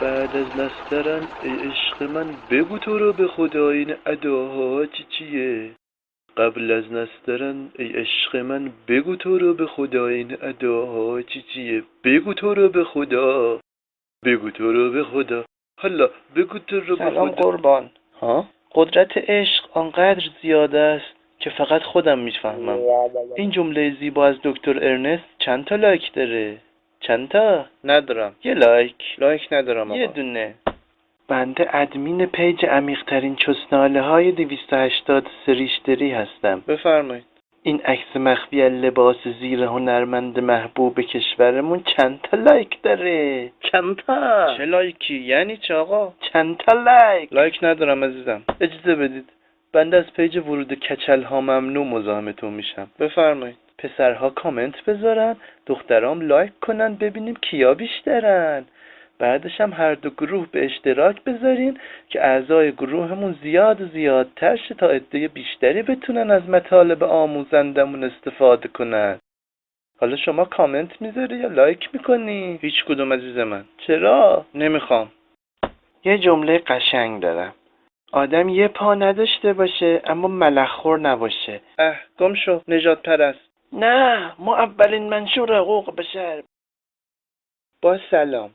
بعد از نسترن ای عشق من بگو تو رو به خدا این اداها چیه؟ قبل از نسترن ای عشق من بگو تو رو به خدا این اداها چیه؟ بگو تو رو به خدا، بگو تو رو به خدا، حالا بگو تو رو به خدا. سلام قربان. ها؟ قدرت عشق آنقدر زیاده است که فقط خودم میفهمم. این جمله زیبا از دکتر ارنست چند تا لایک داره؟ چند تا؟ ندارم. یه لایک ندارم آقا. یه دونه. بنده ادمین پیج عمیق‌ترین چسناله های 280 سریشتری هستم. بفرمایید. این عکس مخفی لباس زیر هنرمند محبوب کشورمون چند تا لایک داره؟ چند تا؟ چه لایکی؟ یعنی چه آقا؟ چند تا لایک؟ لایک ندارم عزیزم. اجازه بدید. بنده از پیج ورود کچل ها ممنوع مزاحمتون میشم. بفرمایید. پسرها کامنت بذارن، دخترام لایک کنن، ببینیم کیا بیشترن. بعدش هم هر دو گروه به اشتراک بذارین که اعضای گروهمون زیادتر شه تا عده بیشتری بتونن از مطالب آموزندمون استفاده کنن. حالا شما کامنت میذاری یا لایک میکنی؟ هیچ کدوم عزیز من. چرا؟ نمیخوام. یه جمله قشنگ دارم. آدم یه پا نداشته باشه اما ملخور نباشه. گم شو نجات پرست. نه، ما اولین منشور حقوق بشر. با سلام.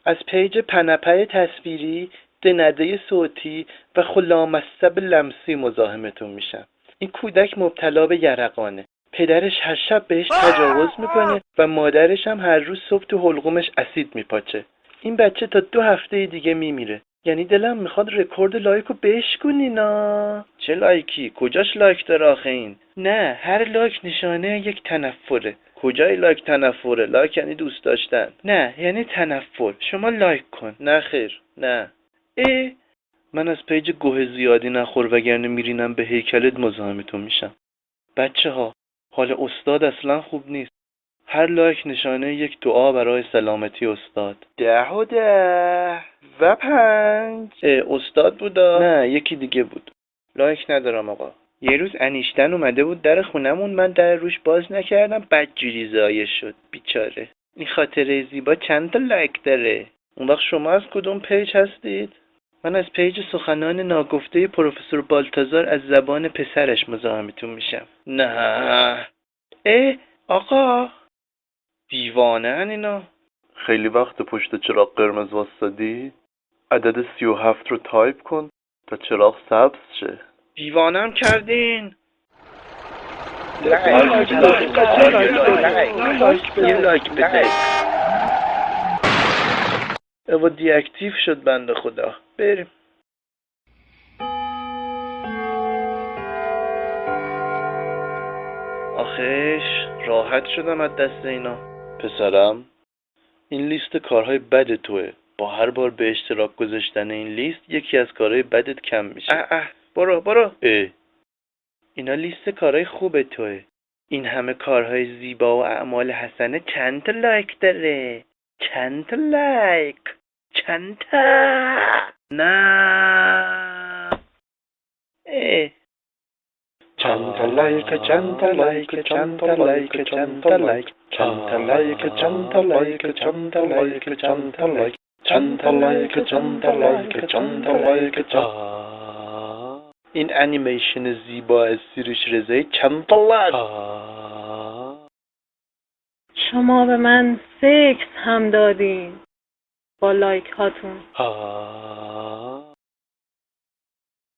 از پیج پنپه تصویری، دنده صوتی و خلامصب لمسی مزاحمتون میشم. این کودک مبتلا به یرقانه. پدرش هر شب بهش تجاوز میکنه و مادرش هم هر روز صبح تو حلقومش اسید میپاچه. این بچه تا 2 هفته دیگه میمیره. یعنی دلم میخواد رکورد لایکو بشکنینا. چه لایکی؟ کجاش لایک داره آخه این؟ نه، هر لایک نشانه یک تنفره. کجای لایک تنفره؟ لایک یعنی دوست داشتن. نه، یعنی تنفر. شما لایک کن. نه خیر، نه. من از پیج گوه زیادی نخور وگرنه میرینم به هیکلت مزاحمتون میشم. بچه ها، حال استاد اصلا خوب نیست. هر لایک نشانه یک دعا برای سلامتی استاد. 10 و 5. استاد بودا؟ نه، یکی دیگه بود. لایک ندارم آقا. یه روز انیشتن اومده بود در خونمون، من در روش باز نکردم، بدجوری ضایع شد. بیچاره. این خاطره زیبا چند تا لایک داره؟ اون وقت شما از کدوم پیج هستید؟ من از پیج سخنان ناگفته پروفسور بالتازار از زبان پسرش مزاحمتون میشم. نه. آقا دیوانه‌ن اینا. خیلی وقت پشت چراغ قرمز واسطادی؟ عدد 37 رو تایپ کن تا چراغ سبز شه. دیوانم کردین. لایک بده. اوا دی اکتیو شد بنده خدا. بریم. آخیش راحت شدم از دست اینا. پسرم، این لیست کارهای بد توه. با هر بار به اشتراک گذاشتن این لیست یکی از کارهای بدت کم میشه. برو. اینا لیست کارهای خوب توه. این همه کارهای زیبا و اعمال حسنه چند تا لایک داره؟ چند تا لایک؟ چند تا؟ نه. چند تا لایک، چند تا لایک، چند تا لایک، چند تا لایک، چند تا لایک، چند تا لایک، چند تا لایک، چند تا لایک، چند تا لایک، چند تا لایک، چند تا لایک. این انیمیشن زیبا از سیروش رضایی چند تا لایک؟ شما به من سکس هم دادین با لایک هاتون.